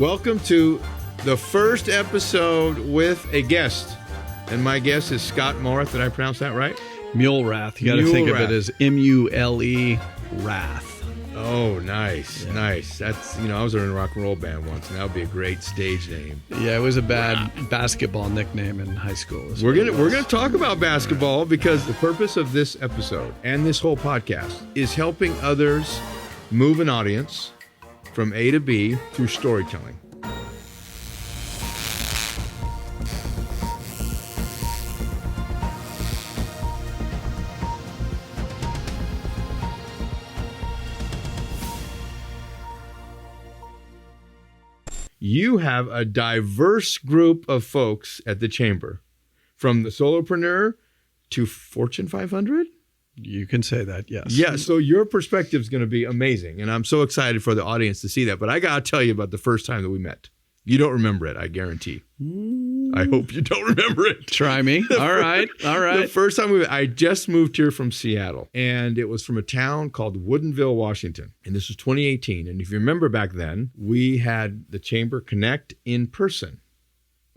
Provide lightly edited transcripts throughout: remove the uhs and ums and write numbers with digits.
Welcome to the first episode with a guest. And my guest is Scott Muelrath. Did I pronounce that right? Muelrath. You got to think of it as M-U-L-E Wrath. Oh, nice. Yeah. Nice. That's, I was in a rock and roll band once, and that would be a great stage name. Yeah, it was a bad basketball nickname in high school. We're gonna talk about basketball because the purpose of this episode and this whole podcast is helping others move an audience from A to B through storytelling. You have a diverse group of folks at the Chamber, from the solopreneur to Fortune 500. You can say that, yes. Yeah, so your perspective is going to be amazing, and I'm so excited for the audience to see that. But I got to tell you about the first time that we met. You don't remember it, I guarantee. I hope you don't remember it. Try me. All right. The first time I just moved here from Seattle, and it was from a town called Woodinville, Washington. And this was 2018. And if you remember back then, we had the Chamber connect in person,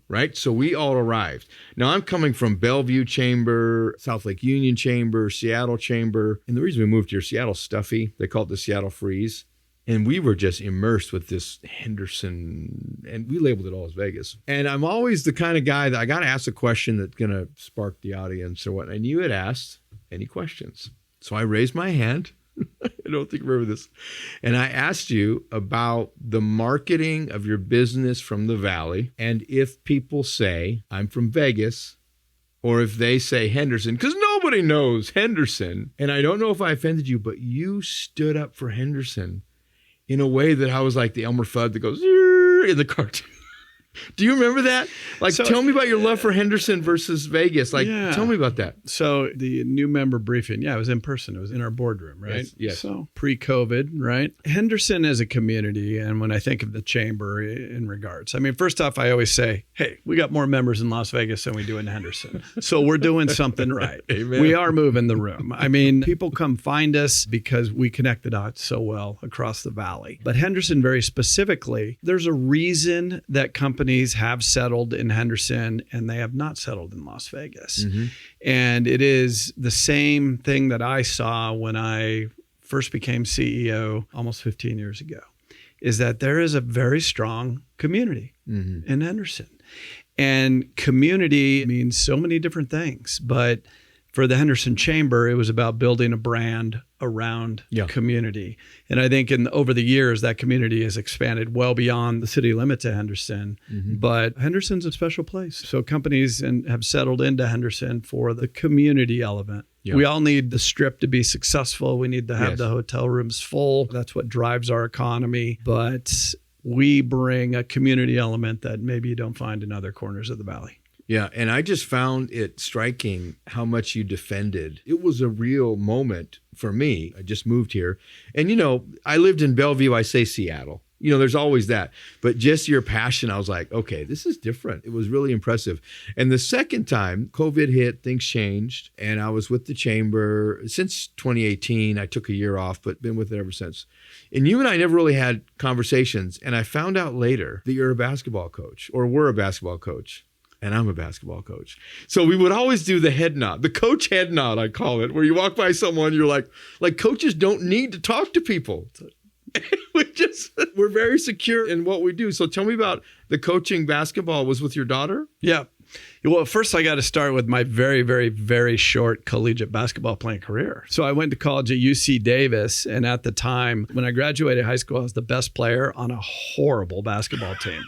right? So we all arrived. Now, I'm coming from Bellevue Chamber, South Lake Union Chamber, Seattle Chamber. And the reason we moved here, Seattle's stuffy. They call it the Seattle Freeze. And we were just immersed with this Henderson, and we labeled it all as Vegas. And I'm always the kind of guy that I got to ask a question that's going to spark the audience or what. And you had asked any questions. So I raised my hand. I don't think I remember this. And I asked you about the marketing of your business from the Valley. And if people say, I'm from Vegas, or if they say Henderson, because nobody knows Henderson. And I don't know if I offended you, but you stood up for Henderson in a way that I was like the Elmer Fudd that goes in the cartoon. Do you remember that? Tell me about your love for Henderson versus Vegas. Tell me about that. So the new member briefing, it was in person. It was in our boardroom, right? Yes. So pre-COVID, right? Henderson as a community, and when I think of the Chamber in regards, first off, I always say, hey, we got more members in Las Vegas than we do in Henderson. So we're doing something right. Amen. We are moving the room. People come find us because we connect the dots so well across the valley. But Henderson very specifically, there's a reason that companies have settled in Henderson and they have not settled in Las Vegas. Mm-hmm. And it is the same thing that I saw when I first became CEO almost 15 years ago, is that there is a very strong community in Henderson. And community means so many different things, but for the Henderson Chamber, it was about building a brand around community. And I think over the years, that community has expanded well beyond the city limits of Henderson. Mm-hmm. But Henderson's a special place. So companies have settled into Henderson for the community element. Yeah. We all need the Strip to be successful. We need to have the hotel rooms full. That's what drives our economy. But we bring a community element that maybe you don't find in other corners of the valley. Yeah, and I just found it striking how much you defended. It was a real moment for me. I just moved here. And, I lived in Bellevue. I say Seattle. There's always that. But just your passion, I was like, okay, this is different. It was really impressive. And the second time, COVID hit, things changed. And I was with the Chamber since 2018. I took a year off, but been with it ever since. And you and I never really had conversations. And I found out later that you're a basketball coach, or were a basketball coach. And I'm a basketball coach. So we would always do the head nod, the coach head nod, I call it, where you walk by someone, you're like coaches don't need to talk to people. We're very secure in what we do. So tell me about the coaching basketball was with your daughter? Yeah. Well, first I got to start with my very, very, very short collegiate basketball playing career. So I went to college at UC Davis. And at the time, when I graduated high school, I was the best player on a horrible basketball team.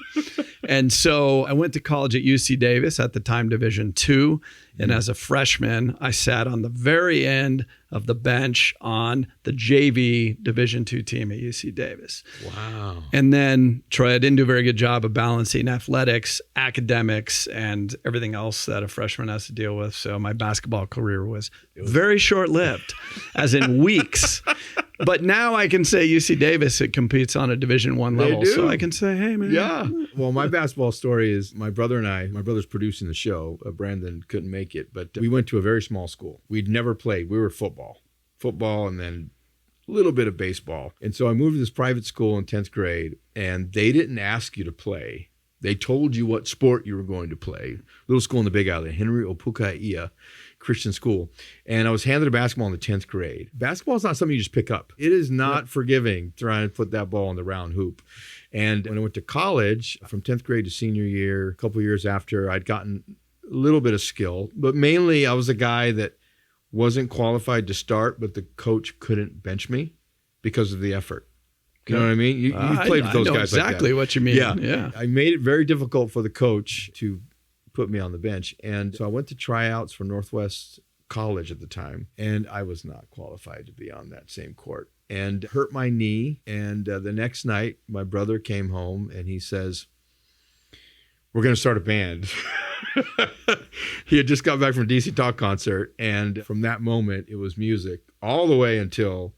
And so I went to college at UC Davis, at the time Division II. And as a freshman, I sat on the very end of the bench on the JV Division II team at UC Davis. Wow. And then Troy, I didn't do a very good job of balancing athletics, academics, and everything else that a freshman has to deal with. So my basketball career was very short-lived, as in weeks. But now I can say UC Davis, it competes on a Division I level. So I can say, hey, man. Yeah. Well, my basketball story is my brother and I, my brother's producing the show. Brandon couldn't make it, but we went to a very small school. We'd never played. We were football, and then little bit of baseball. And so I moved to this private school in 10th grade, and they didn't ask you to play. They told you what sport you were going to play. Little school in the Big Island, Henry Opukai'ia Christian school. And I was handed a basketball in the 10th grade. Basketball is not something you just pick up. It is not forgiving trying to put that ball in the round hoop. And when I went to college, from 10th grade to senior year, a couple of years after, I'd gotten a little bit of skill. But mainly I was a guy that wasn't qualified to start, but the coach couldn't bench me because of the effort. You know what I mean? You played with those guys exactly like that. What you mean. Yeah. I made it very difficult for the coach to put me on the bench. And so I went to tryouts for Northwest College at the time, and I was not qualified to be on that same court and hurt my knee. And the next night, my brother came home and he says, "We're going to start a band." He had just got back from a DC Talk concert. And from that moment, it was music all the way until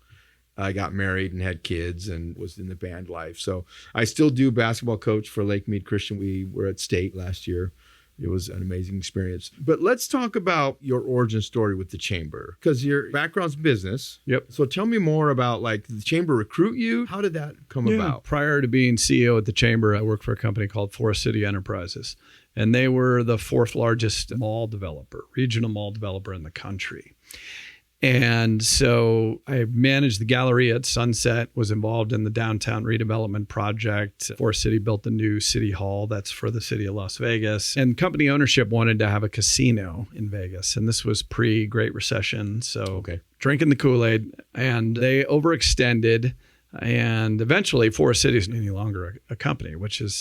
I got married and had kids and was in the band life. So I still do basketball coach for Lake Mead Christian. We were at state last year. It was an amazing experience. But let's talk about your origin story with the Chamber, because your background's business. Yep. So tell me more about, like, the Chamber recruit you? How did that come about? Prior to being CEO at the Chamber, I worked for a company called Forest City Enterprises. And they were the fourth largest mall developer, regional mall developer in the country. And so I managed the Galleria at Sunset, was involved in the downtown redevelopment project. Forest City built the new city hall. That's for the city of Las Vegas. And company ownership wanted to have a casino in Vegas. And this was pre-Great Recession. So drinking the Kool-Aid. And they overextended. And eventually, Forest City is any longer a company,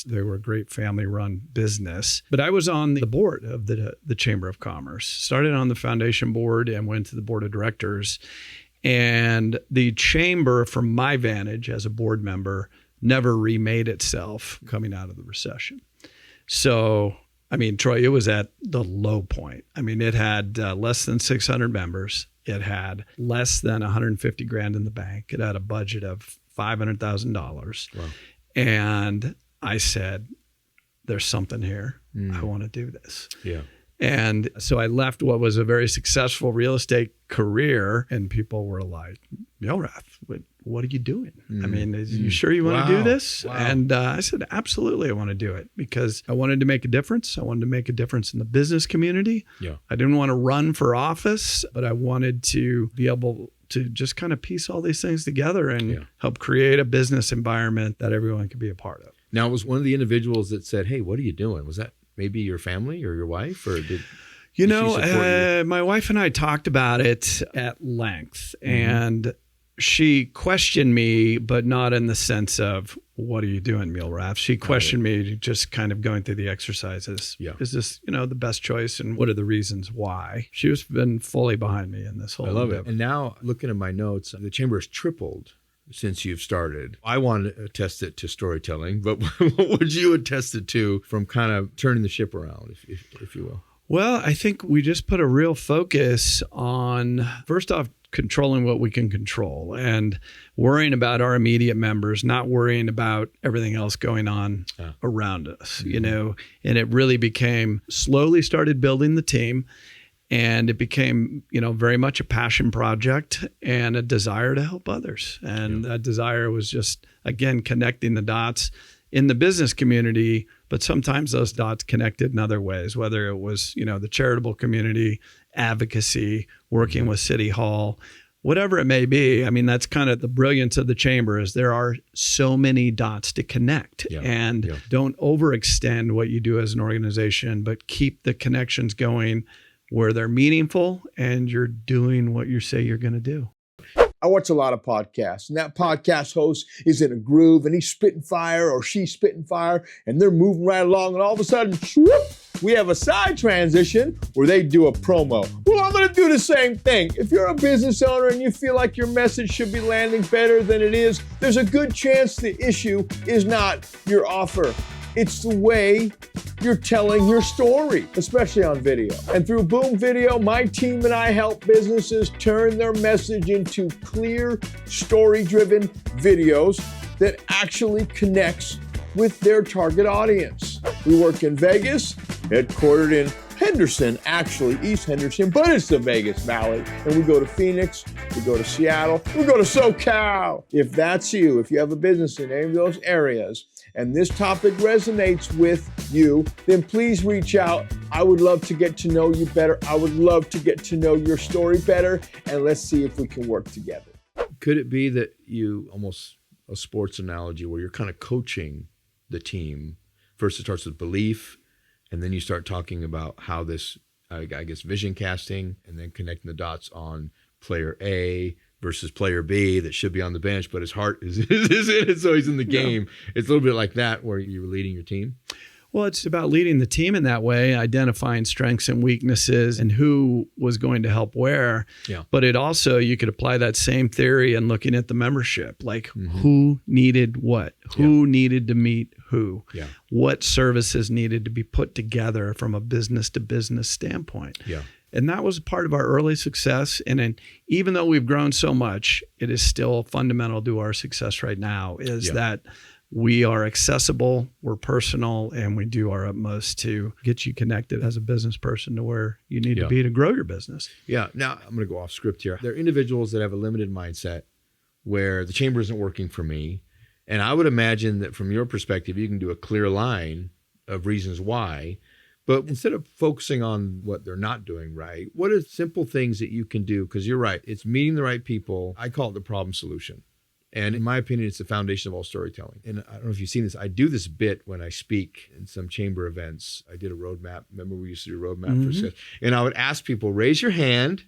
they were a great family-run business. But I was on the board of the Chamber of Commerce, started on the foundation board and went to the board of directors. And the Chamber, from my vantage as a board member, never remade itself coming out of the recession. So, I mean, Troy, it was at the low point. I mean, it had less than 600 members. It had less than $150,000 in the bank. It had a budget of $500,000. Wow. And I said, there's something here. I want to do this. Yeah. And so I left what was a very successful real estate career, and people were like, Muelrath, what are you doing? I mean, are you sure you want to do this? Wow. And I said, absolutely, I want to do it, because I wanted to make a difference. I wanted to make a difference in the business community. Yeah. I didn't want to run for office, but I wanted to be able to just kind of piece all these things together and help create a business environment that everyone could be a part of. Now, it was one of the individuals that said, hey, what are you doing? Was that maybe your family or your wife, or did she support you? My wife and I talked about it at length, and she questioned me, but not in the sense of, what are you doing, Muelrath? She questioned me just kind of going through the exercises. Yeah. Is this, the best choice, and what are the reasons why? She has been fully behind me in this whole endeavor. I love it. And now, looking at my notes, the Chamber has tripled since you've started. I want to attest it to storytelling, but what would you attest it to from kind of turning the ship around, if you will? Well, I think we just put a real focus on, first off, controlling what we can control and worrying about our immediate members, not worrying about everything else going on around us, and it really slowly started building the team. And it became, very much a passion project and a desire to help others. And that desire was just, again, connecting the dots in the business community, but sometimes those dots connected in other ways, whether it was, the charitable community, advocacy, working with City Hall, whatever it may be. I mean, that's kind of the brilliance of the Chamber, is there are so many dots to connect. And don't overextend what you do as an organization, but keep the connections going where they're meaningful and you're doing what you say you're going to do. I watch a lot of podcasts, and that podcast host is in a groove, and he's spitting fire or she's spitting fire, and they're moving right along, and all of a sudden, whoop, we have a side transition where they do a promo. Well, I'm going to do the same thing. If you're a business owner and you feel like your message should be landing better than it is, there's a good chance the issue is not your offer. It's the way you're telling your story, especially on video. And through Boom Video, my team and I help businesses turn their message into clear, story-driven videos that actually connects with their target audience. We work in Vegas, headquartered in Henderson, actually, East Henderson, but it's the Vegas Valley. And we go to Phoenix, we go to Seattle, we go to SoCal. If that's you, if you have a business in any of those areas, and this topic resonates with you, then please reach out. I would love to get to know you better. I would love to get to know your story better, and let's see if we can work together. Could it be that you, almost a sports analogy, where you're kind of coaching the team? First it starts with belief, and then you start talking about how this, I guess, vision casting, and then connecting the dots on player A versus player B that should be on the bench, but his heart is in it, so he's in the game. Yeah. It's a little bit like that, where you're leading your team. Well, it's about leading the team in that way, identifying strengths and weaknesses and who was going to help where. Yeah. But it also, you could apply that same theory and looking at the membership, like who needed what, who needed to meet who, what services needed to be put together from a business to business standpoint. Yeah. And that was part of our early success. And then, even though we've grown so much, it is still fundamental to our success right now is that we are accessible, we're personal, and we do our utmost to get you connected as a business person to where you need to be to grow your business. Yeah. Now, I'm going to go off script here. There are individuals that have a limited mindset where the chamber isn't working for me. And I would imagine that from your perspective, you can do a clear line of reasons why. But instead of focusing on what they're not doing right, what are simple things that you can do? Because you're right, it's meeting the right people. I call it the problem solution. And in my opinion, it's the foundation of all storytelling. And I don't know if you've seen this. I do this bit when I speak in some chamber events. I did a roadmap. Remember, we used to do a roadmap for success. And I would ask people, raise your hand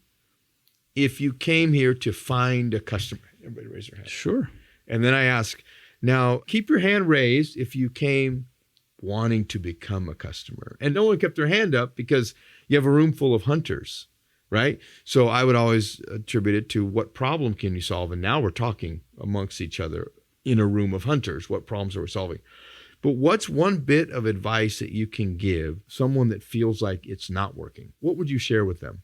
if you came here to find a customer. Everybody raise their hand. Sure. And then I ask, now keep your hand raised if you came wanting to become a customer. And no one kept their hand up because you have a room full of hunters, right? So I would always attribute it to what problem can you solve? And now we're talking amongst each other in a room of hunters. What problems are we solving? But what's one bit of advice that you can give someone that feels like it's not working? What would you share with them?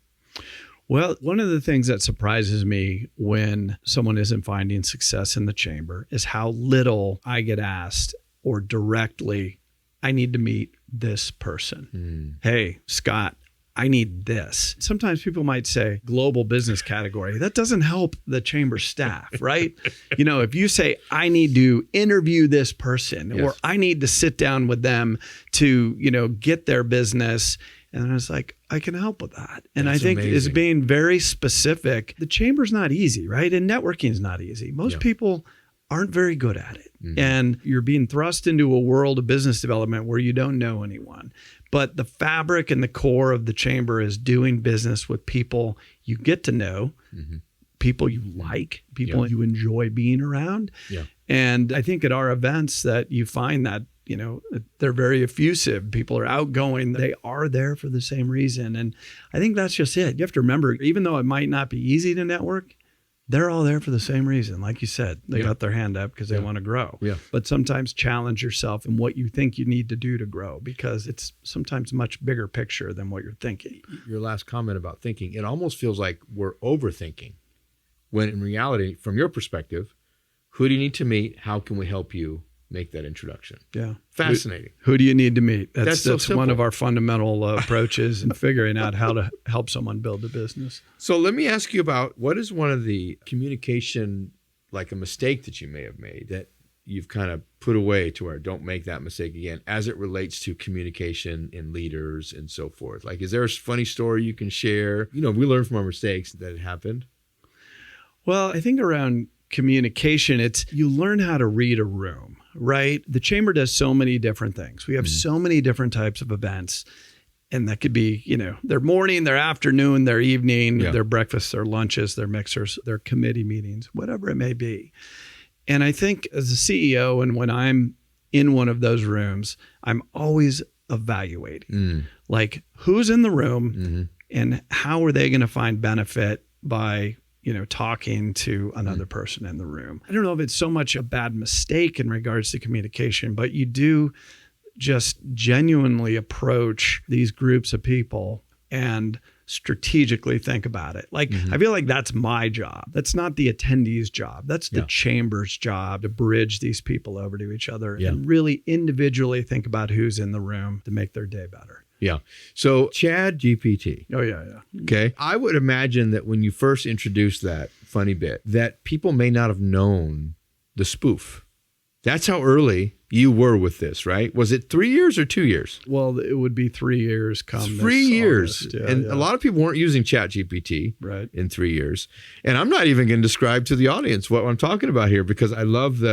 Well, one of the things that surprises me when someone isn't finding success in the chamber is how little I get asked or directly, I need to meet this person. Hey, Scott, I need this. Sometimes people might say global business category. That doesn't help the chamber staff, right? If you say, I need to interview this person or I need to sit down with them to, get their business. And I was like, I can help with that. And that's I think is being very specific. The chamber's not easy, right? And networking is not easy. Most people aren't very good at it. And you're being thrust into a world of business development where you don't know anyone. But the fabric and the core of the chamber is doing business with people you get to know, people you like, people you enjoy being around. And I think at our events that you find that, they're very effusive. People are outgoing. They are there for the same reason. And I think that's just it. You have to remember, even though it might not be easy to network, they're all there for the same reason. Like you said, they got their hand up because they want to grow. But sometimes challenge yourself in what you think you need to do to grow, because it's sometimes much bigger picture than what you're thinking. Your last comment about thinking, it almost feels like we're overthinking, when in reality, from your perspective, who do you need to meet? How can we help you make that introduction? Fascinating. Who do you need to meet? That's so one of our fundamental approaches in figuring out how to help someone build a business. So let me ask you about, what is one of the communication, like a mistake that you may have made that you've kind of put away to where don't make that mistake again as it relates to communication in leaders and so forth? Like, is there a funny story you can share? We learn from our mistakes that it happened. Well, I think around communication, it's you learn how to read a room, right? The chamber does so many different things. We have so many different types of events. And that could be, their morning, their afternoon, their evening, their breakfasts, their lunches, their mixers, their committee meetings, whatever it may be. And I think as a CEO, and when I'm in one of those rooms, I'm always evaluating, like who's in the room and how are they going to find benefit by talking to another person in the room. I don't know if it's so much a bad mistake in regards to communication, but you do just genuinely approach these groups of people and strategically think about it. Like, I feel like that's my job. That's not the attendee's job. That's the chamber's job, to bridge these people over to each other and really individually think about who's in the room to make their day better. Yeah. So Chad GPT. Oh, yeah. Okay. I would imagine that when you first introduced that funny bit, that people may not have known the spoof. That's how early you were with this, right? Was it 3 years or 2 years? Well, it would be 3 years come 3 years. August. Yeah, and a lot of people weren't using ChatGPT right in 3 years. And I'm not even going to describe to the audience what I'm talking about here, because I love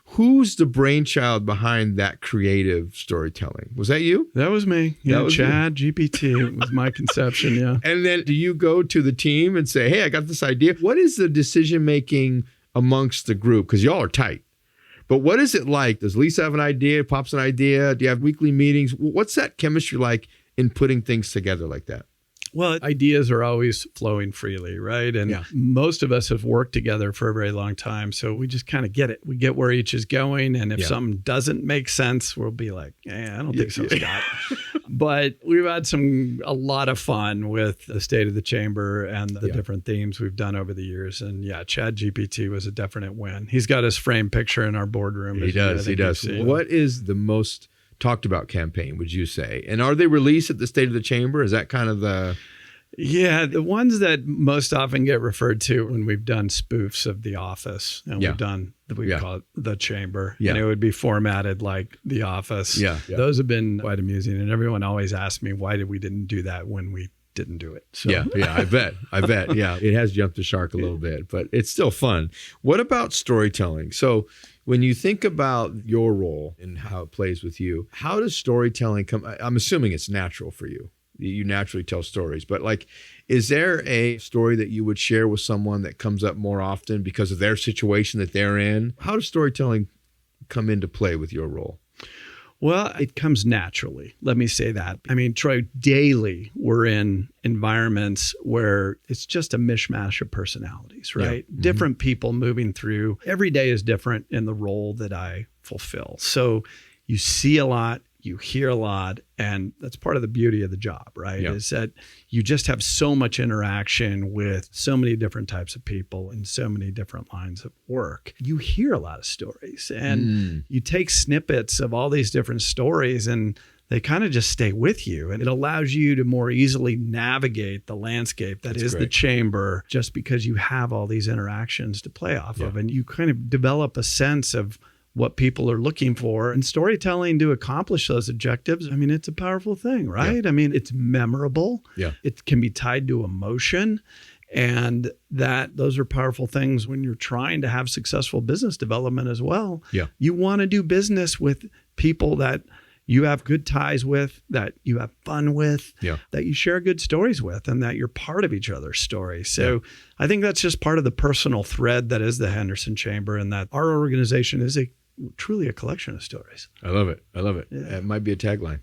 who's the brainchild behind that creative storytelling? Was that you? That was me. That Yeah, was Chad GPT was my conception. Yeah. And then do you go to the team and say, hey, I got this idea? What is the decision making amongst the group? Because y'all are tight. But what is it like? Does Lisa have an idea? Pops an idea? Do you have weekly meetings? What's that chemistry like in putting things together like that? Well, ideas are always flowing freely, right? And most of us have worked together for a very long time. So we just kind of get it. We get where each is going. And if something doesn't make sense, we'll be like, I don't think so, Scott. But we've had a lot of fun with the State of the Chamber and the different themes we've done over the years. And Chad GPT was a definite win. He's got his framed picture in our boardroom. He does. What is the most talked about campaign, would you say? And are they released at the State of the Chamber? Is that kind of the... Yeah, the ones that most often get referred to when we've done spoofs of The Office, and we call it The Chamber, and it would be formatted like The Office. Those have been quite amusing, and everyone always asks me, why we didn't do that when we didn't do it. So. I bet. Yeah, it has jumped the shark a little bit, but it's still fun. What about storytelling? So when you think about your role and how it plays with you, how does storytelling come? I'm assuming it's natural for you. You naturally tell stories, but is there a story that you would share with someone that comes up more often because of their situation that they're in? How does storytelling come into play with your role? Well, it comes naturally. Let me say that. I mean, Troy, daily we're in environments where it's just a mishmash of personalities, right? Yeah. Different people moving through. Every day is different in the role that I fulfill. So you see a lot, you hear a lot, and that's part of the beauty of the job, right? Yeah. Is that you just have so much interaction with so many different types of people and so many different lines of work. You hear a lot of stories, and you take snippets of all these different stories, and they kind of just stay with you. And it allows you to more easily navigate the landscape that is the chamber, just because you have all these interactions to play off of. And you kind of develop a sense of what people are looking for, and storytelling to accomplish those objectives. I mean, it's a powerful thing, right? Yeah. I mean, it's memorable. Yeah. It can be tied to emotion, and those are powerful things when you're trying to have successful business development as well. Yeah. You want to do business with people that you have good ties with, that you have fun with, that you share good stories with, and that you're part of each other's stories. So I think that's just part of the personal thread that is the Henderson Chamber, and that our organization is truly a collection of stories. I love it. Yeah. It might be a tagline.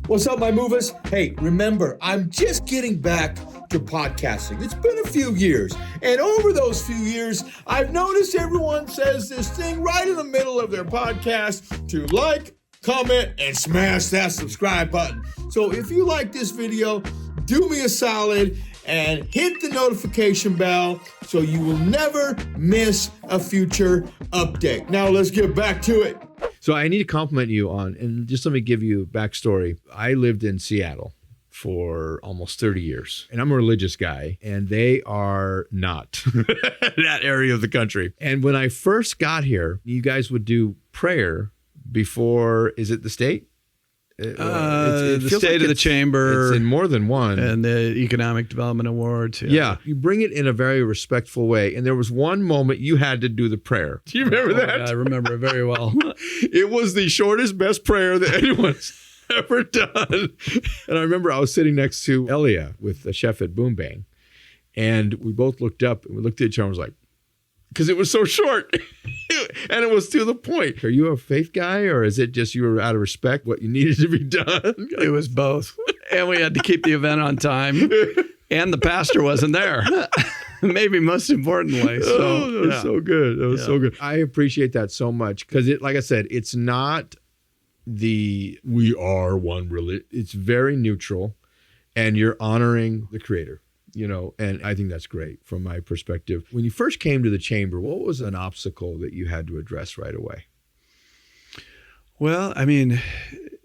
What's up, my movers? Hey, remember, I'm just getting back to podcasting. It's been a few years. And over those few years, I've noticed everyone says this thing right in the middle of their podcast to like, comment, and smash that subscribe button. So if you like this video, do me a solid and hit the notification bell so you will never miss a future update. Now let's get back to it. So I need to compliment you on, and just let me give you a backstory. I lived in Seattle for almost 30 years, and I'm a religious guy, and they are not that area of the country. And when I first got here, you guys would do prayer before, is it the state? The State of the Chamber. It's in more than one. And the Economic Development Awards. Yeah. You bring it in a very respectful way. And there was one moment you had to do the prayer. Do you remember that? Yeah, I remember it very well. It was the shortest, best prayer that anyone's ever done. And I remember I was sitting next to Elia with the chef at Boom Bang. And we both looked up and we looked at each other and was like, because it was so short and it was to the point. Are you a faith guy, or is it just you were out of respect what you needed to be done? It was both. And we had to keep the event on time, and the pastor wasn't there. Maybe most importantly. So, that was so good. That was so good. I appreciate that so much because like I said, it's not we are one religion. It's very neutral, and you're honoring the creator. And I think that's great from my perspective. When you first came to the chamber, what was an obstacle that you had to address right away? Well, I mean,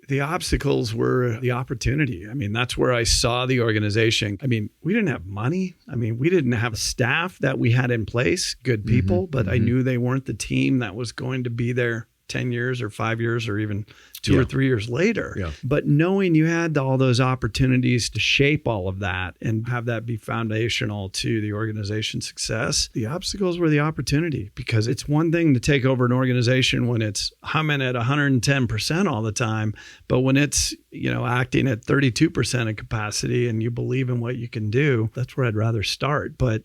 The obstacles were the opportunity. I mean, that's where I saw the organization. I mean, we didn't have money. I mean, we didn't have staff that we had in place, good people, but I knew they weren't the team that was going to be there 10 years or 5 years or even 2 or 3 years later. Yeah. But knowing you had all those opportunities to shape all of that and have that be foundational to the organization's success, the obstacles were the opportunity, because it's one thing to take over an organization when it's humming at 110% all the time. But when it's, acting at 32% of capacity and you believe in what you can do, that's where I'd rather start. But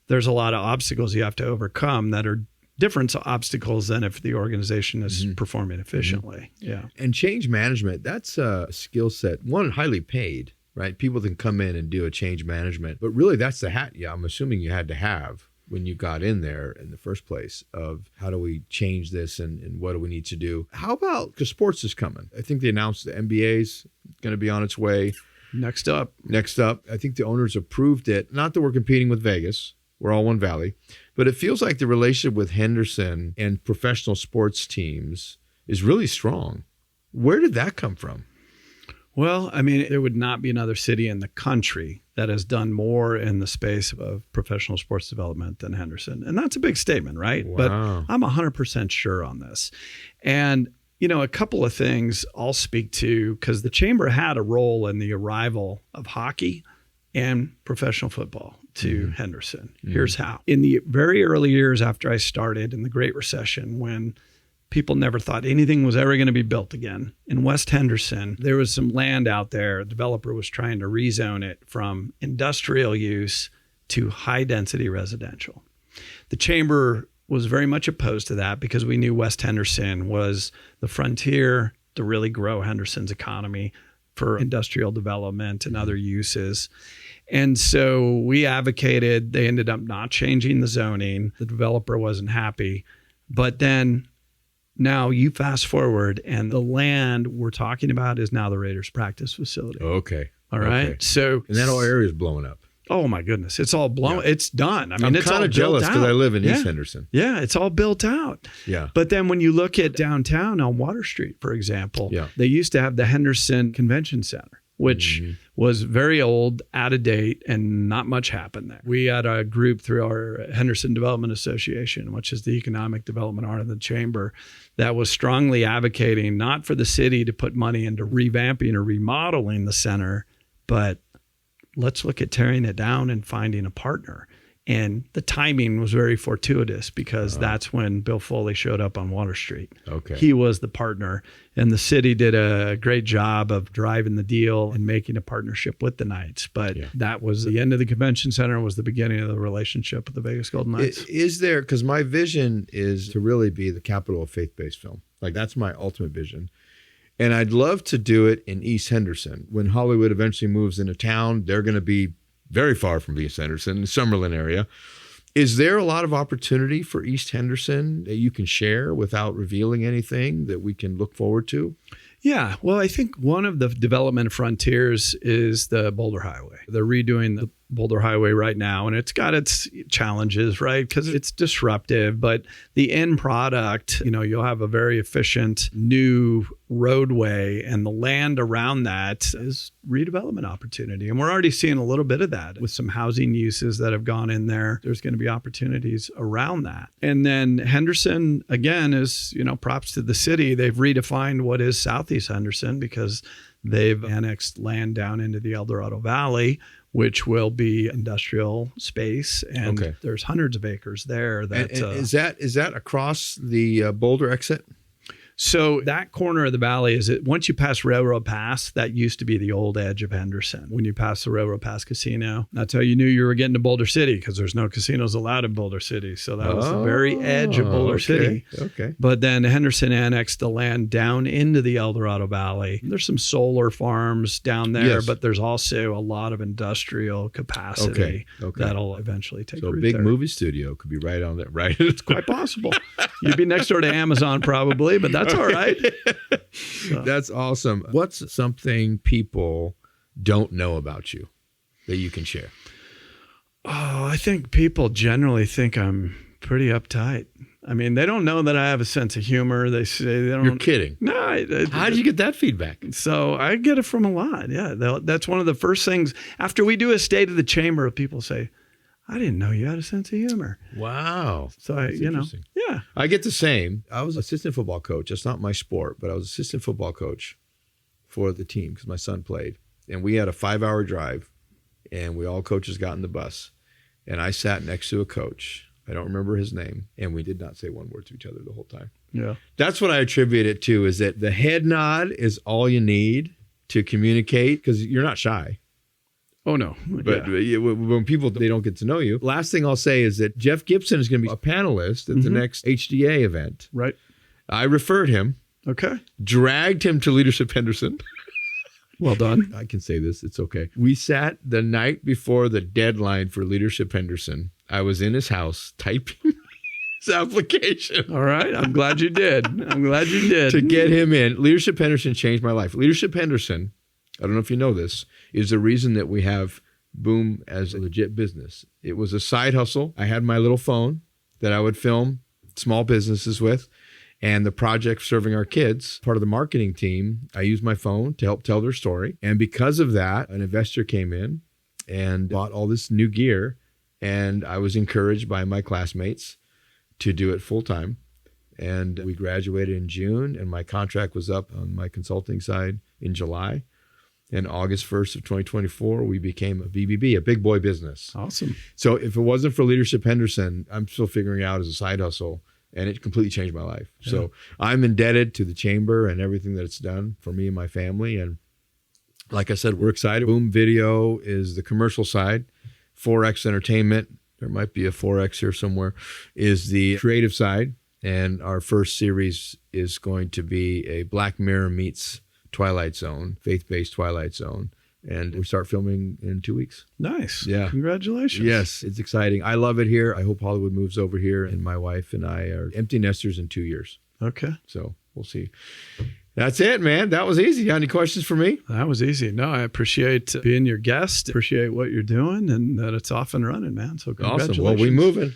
there's a lot of obstacles you have to overcome that are different obstacles than if the organization is performing efficiently. Yeah. And change management, that's a skill set, one, highly paid, right? People can come in and do a change management, but really that's the hat, I'm assuming you had to have when you got in there in the first place, of how do we change this and what do we need to do? How about, because sports is coming. I think they announced the NBA's going to be on its way. Next up, I think the owners approved it. Not that we're competing with Vegas. We're all one valley. But it feels like the relationship with Henderson and professional sports teams is really strong. Where did that come from? Well, I mean, there would not be another city in the country that has done more in the space of professional sports development than Henderson. And that's a big statement, right? Wow. But I'm 100% sure on this. And a couple of things I'll speak to, because the Chamber had a role in the arrival of hockey and professional football to Henderson. Here's how. In the very early years after I started in the Great Recession, when people never thought anything was ever going to be built again, in West Henderson, there was some land out there. A developer was trying to rezone it from industrial use to high density residential. The Chamber was very much opposed to that because we knew West Henderson was the frontier to really grow Henderson's economy for industrial development and other uses. And so we advocated. They ended up not changing the zoning. The developer wasn't happy. But then now you fast forward and the land we're talking about is now the Raiders practice facility. Okay. All right. Okay. So, and that whole area is blowing up. Oh my goodness. It's all blown. Yeah. It's done. I mean, I'm it's all kind of built jealous because out. I live in Yeah. East Henderson. Yeah. It's all built out. Yeah. But then when you look at downtown on Water Street, for example, they used to have the Henderson Convention Center, which was very old, out of date, and not much happened there. We had a group through our Henderson Development Association, which is the economic development arm of the Chamber, that was strongly advocating not for the city to put money into revamping or remodeling the center, but let's look at tearing it down and finding a partner. And the timing was very fortuitous because that's when Bill Foley showed up on Water Street. Okay. He was the partner, and the city did a great job of driving the deal and making a partnership with the Knights. But that was the end of the convention center, was the beginning of the relationship with the Vegas Golden Knights. Is there, because my vision is to really be the capital of faith-based film. Like, that's my ultimate vision. And I'd love to do it in East Henderson. When Hollywood eventually moves into town, they're going to be very far from East Henderson, the Summerlin area. Is there a lot of opportunity for East Henderson that you can share without revealing anything that we can look forward to? Yeah. Well, I think one of the development frontiers is the Boulder Highway. They're redoing the Boulder Highway right now, and it's got its challenges, right? Because it's disruptive, but the end product, you'll have a very efficient new roadway, and the land around that is redevelopment opportunity. And we're already seeing a little bit of that with some housing uses that have gone in there. There's going to be opportunities around that. And then Henderson, again, is, props to the city. They've redefined what is Southeast Henderson because they've annexed land down into the El Dorado Valley, which will be industrial space. And there's hundreds of acres there. And is that across the Boulder exit? So that corner of the valley once you pass Railroad Pass, that used to be the old edge of Henderson. When you pass the Railroad Pass Casino, that's how you knew you were getting to Boulder City, because there's no casinos allowed in Boulder City. So that was the very edge of Boulder City. Okay. But then Henderson annexed the land down into the El Dorado Valley. There's some solar farms down there, but there's also a lot of industrial capacity that'll eventually take root So a big there. movie studio could be right on that, right? It's quite possible. You'd be next door to Amazon probably, but that's all right. That's awesome. What's something people don't know about you that you can share? Oh, I think people generally think I'm pretty uptight. I mean, they don't know that I have a sense of humor. They say they don't. You're kidding. No. How did you get that feedback? So I get it from a lot. Yeah. That's one of the first things after we do a state of the chamber, people say, I didn't know you had a sense of humor. Wow. So That's interesting. yeah. I get the same. I was assistant football coach. That's not my sport, but I was assistant football coach for the team because my son played. And we had a 5-hour drive, and we all coaches got in the bus. And I sat next to a coach. I don't remember his name. And we did not say one word to each other the whole time. Yeah. That's what I attribute it to, is that the head nod is all you need to communicate because you're not shy. Oh, no. But when people, they don't get to know you. Last thing I'll say is that Jeff Gibson is going to be a panelist at the next HDA event. Right. I referred him. Okay. Dragged him to Leadership Henderson. Well done. I can say this. It's okay. We sat the night before the deadline for Leadership Henderson. I was in his house typing his application. All right. I'm glad you did. To get him in. Leadership Henderson changed my life. Leadership Henderson, I don't know if you know this, is the reason that we have Boom as a legit business. It was a side hustle. I had my little phone that I would film small businesses with, and the project serving our kids, part of the marketing team, I used my phone to help tell their story. And because of that, an investor came in and bought all this new gear, and I was encouraged by my classmates to do it full time. And we graduated in June, and my contract was up on my consulting side in July. And August 1st of 2024, we became a BBB, a big boy business. Awesome. So if it wasn't for Leadership Henderson, I'm still figuring out as a side hustle, and it completely changed my life. Yeah. So I'm indebted to the chamber and everything that it's done for me and my family. And like I said, we're excited. Boom Video is the commercial side. 4X Entertainment, there might be a 4X here somewhere, is the creative side. And our first series is going to be a Black Mirror meets Twilight Zone, faith-based Twilight Zone. And we start filming in 2 weeks. Nice. Yeah. Congratulations. Yes, it's exciting. I love it here. I hope Hollywood moves over here. And my wife and I are empty nesters in 2 years. Okay. So we'll see. That's it, man. That was easy. Got any questions for me? That was easy. No, I appreciate being your guest. Appreciate what you're doing and that it's off and running, man. So congratulations. Awesome. Well, we moving.